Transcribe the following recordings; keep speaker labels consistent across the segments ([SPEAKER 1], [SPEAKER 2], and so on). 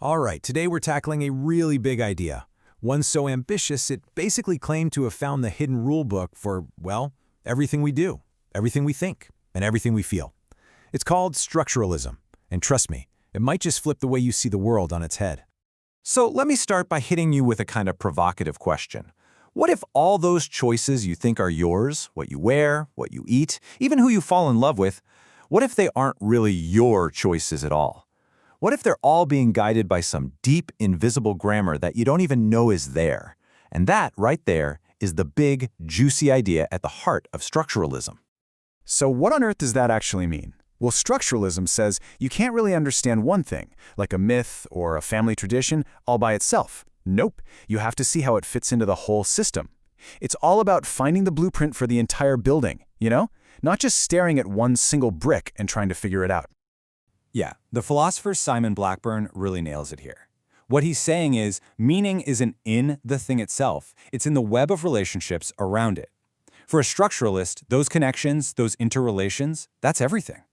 [SPEAKER 1] All right, today we're tackling a really big idea. One so ambitious it basically claimed to have found the hidden rule book for, well, everything we do, everything we think, and everything we feel. It's called structuralism, and trust me, it might just flip the way you see the world on its head.
[SPEAKER 2] So let me start by hitting you with a kind of provocative question. What if all those choices you think are yours, what you wear, what you eat, even who you fall in love with, what if they aren't really your choices at all? What if they're all being guided by some deep, invisible grammar that you don't even know is there? And that, right there, is the big, juicy idea at the heart of structuralism.
[SPEAKER 3] So what on earth does that actually mean? Well, structuralism says you can't really understand one thing, like a myth or a family tradition, all by itself. Nope, you have to see how it fits into the whole system. It's all about finding the blueprint for the entire building, not just staring at one single brick and trying to figure it out.
[SPEAKER 2] Yeah, the philosopher Simon Blackburn really nails it here. What he's saying is, meaning isn't in the thing itself, it's in the web of relationships around it. For a structuralist, those connections, those interrelations, that's everything.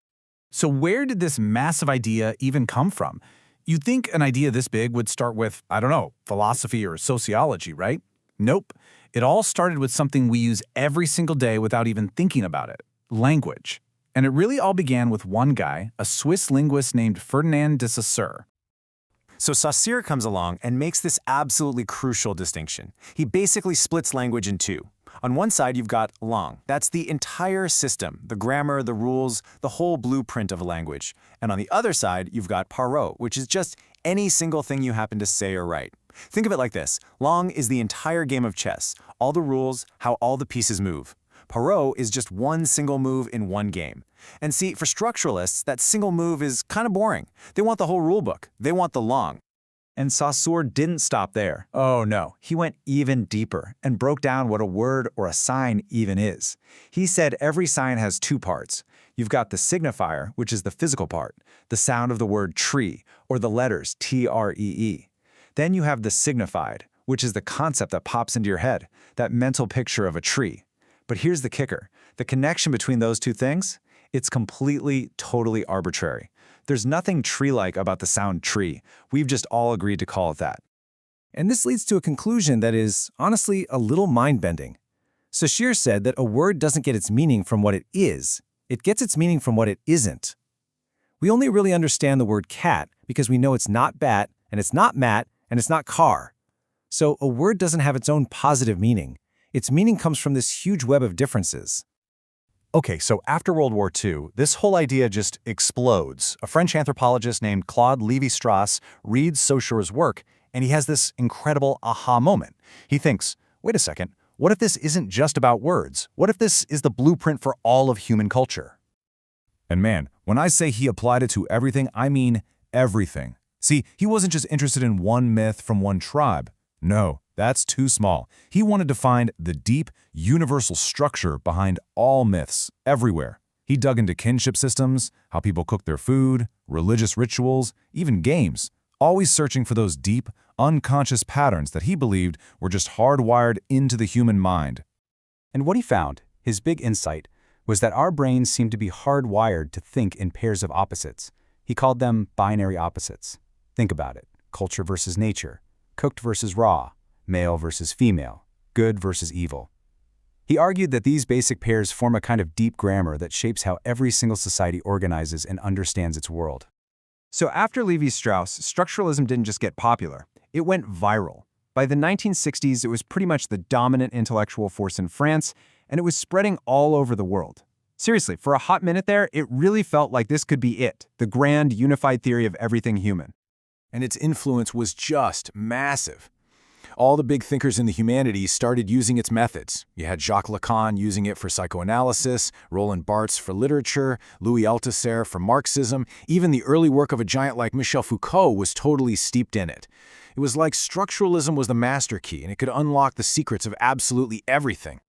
[SPEAKER 4] So where did this massive idea even come from? You'd think an idea this big would start with, I don't know, philosophy or sociology, right? Nope. It all started with something we use every single day without even thinking about it: language. And it really all began with one guy, a Swiss linguist named Ferdinand de Saussure.
[SPEAKER 5] So Saussure comes along and makes this absolutely crucial distinction. He basically splits language in two. On one side, you've got langue. That's the entire system, the grammar, the rules, the whole blueprint of a language. And on the other side, you've got parole, which is just any single thing you happen to say or write. Think of it like this. Langue is the entire game of chess, all the rules, how all the pieces move. Parole is just one single move in one game. And see, for structuralists, that single move is kind of boring. They want the whole rule book. They want the langue.
[SPEAKER 2] And Saussure didn't stop there. Oh no, he went even deeper and broke down what a word or a sign even is. He said every sign has two parts. You've got the signifier, which is the physical part, the sound of the word tree, or the letters T-R-E-E. Then you have the signified, which is the concept that pops into your head, that mental picture of a tree. But here's the kicker. The connection between those two things? It's completely, totally arbitrary. There's nothing tree-like about the sound tree. We've just all agreed to call it that.
[SPEAKER 1] And this leads to a conclusion that is, honestly, a little mind-bending. Saussure said that a word doesn't get its meaning from what it is. It gets its meaning from what it isn't. We only really understand the word cat because we know it's not bat, and it's not mat, and it's not car. So a word doesn't have its own positive meaning. Its meaning comes from this huge web of differences.
[SPEAKER 2] Okay, so after World War II, this whole idea just explodes. A French anthropologist named Claude Lévi-Strauss reads Saussure's work, and he has this incredible aha moment. He thinks, wait a second, what if this isn't just about words? What if this is the blueprint for all of human culture?
[SPEAKER 3] And man, when I say he applied it to everything, I mean everything. See, he wasn't just interested in one myth from one tribe. No, that's too small. He wanted to find the deep, universal structure behind all myths, everywhere. He dug into kinship systems, how people cook their food, religious rituals, even games, always searching for those deep, unconscious patterns that he believed were just hardwired into the human mind.
[SPEAKER 6] And what he found, his big insight, was that our brains seem to be hardwired to think in pairs of opposites. He called them binary opposites. Think about it: culture versus nature, cooked versus raw, male versus female, good versus evil. He argued that these basic pairs form a kind of deep grammar that shapes how every single society organizes and understands its world.
[SPEAKER 7] So after Lévi-Strauss, structuralism didn't just get popular, it went viral. By the 1960s, it was pretty much the dominant intellectual force in France, and it was spreading all over the world. Seriously, for a hot minute there, it really felt like this could be it, the grand, unified theory of everything human.
[SPEAKER 1] And its influence was just massive. All the big thinkers in the humanities started using its methods. You had Jacques Lacan using it for psychoanalysis, Roland Barthes for literature, Louis Althusser for Marxism. Even the early work of a giant like Michel Foucault was totally steeped in it. It was like structuralism was the master key, and it could unlock the secrets of absolutely everything.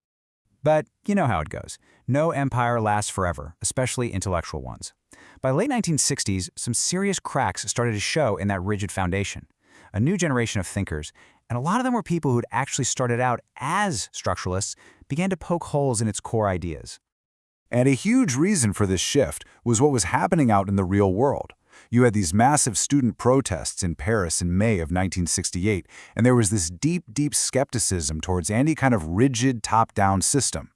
[SPEAKER 6] But you know how it goes. No empire lasts forever, especially intellectual ones. By the late 1960s, some serious cracks started to show in that rigid foundation. A new generation of thinkers, and a lot of them were people who'd actually started out as structuralists, began to poke holes in its core ideas.
[SPEAKER 3] And a huge reason for this shift was what was happening out in the real world. You had these massive student protests in Paris in May of 1968, and there was this deep, deep skepticism towards any kind of rigid top-down system.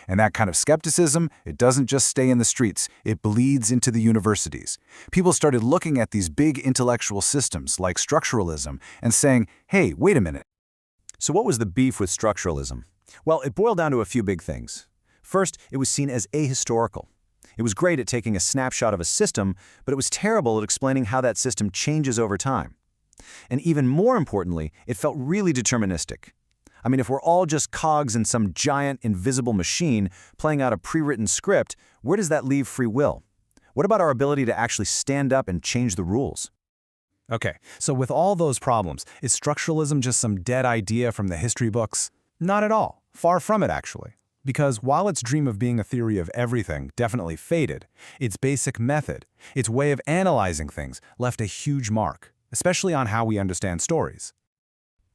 [SPEAKER 3] And that kind of skepticism, it doesn't just stay in the streets, it bleeds into the universities. People started looking at these big intellectual systems like structuralism and saying, hey, wait a minute.
[SPEAKER 8] So what was the beef with structuralism? Well, it boiled down to a few big things. First, it was seen as ahistorical. It was great at taking a snapshot of a system, but it was terrible at explaining how that system changes over time. And even more importantly, it felt really deterministic. I mean, if we're all just cogs in some giant, invisible machine playing out a pre-written script, where does that leave free will? What about our ability to actually stand up and change the rules?
[SPEAKER 2] Okay, so with all those problems, is structuralism just some dead idea from the history books? Not at all. Far from it, actually. Because while its dream of being a theory of everything definitely faded, its basic method, its way of analyzing things, left a huge mark, especially on how we understand stories.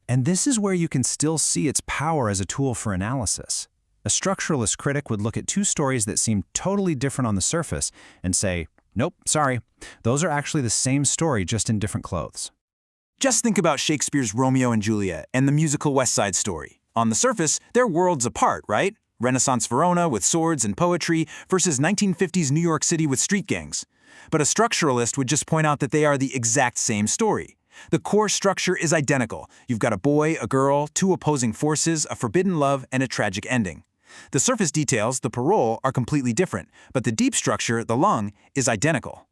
[SPEAKER 6] And this is where you can still see its power as a tool for analysis. A structuralist critic would look at two stories that seem totally different on the surface and say, nope, sorry, those are actually the same story, just in different clothes.
[SPEAKER 9] Just think about Shakespeare's Romeo and Juliet and the musical West Side Story. On the surface, they're worlds apart, right? Renaissance Verona with swords and poetry versus 1950s New York City with street gangs. But a structuralist would just point out that they are the exact same story. The core structure is identical. You've got a boy, a girl, two opposing forces, a forbidden love, and a tragic ending. The surface details, the parole, are completely different, but the deep structure, the lung, is identical.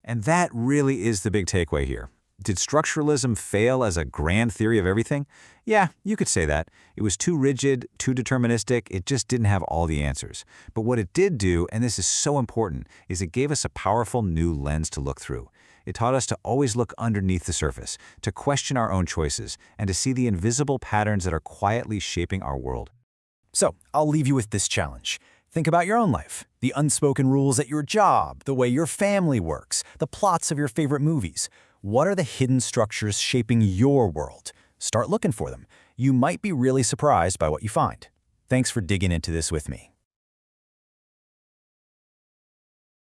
[SPEAKER 8] And that really is the big takeaway here. Did structuralism fail as a grand theory of everything? Yeah, you could say that. It was too rigid, too deterministic, it just didn't have all the answers. But what it did do, and this is so important, is it gave us a powerful new lens to look through. It taught us to always look underneath the surface, to question our own choices, and to see the invisible patterns that are quietly shaping our world.
[SPEAKER 1] So, I'll leave you with this challenge. Think about your own life, the unspoken rules at your job, the way your family works, the plots of your favorite movies. What are the hidden structures shaping your world? Start looking for them. You might be really surprised by what you find. Thanks for digging into this with me.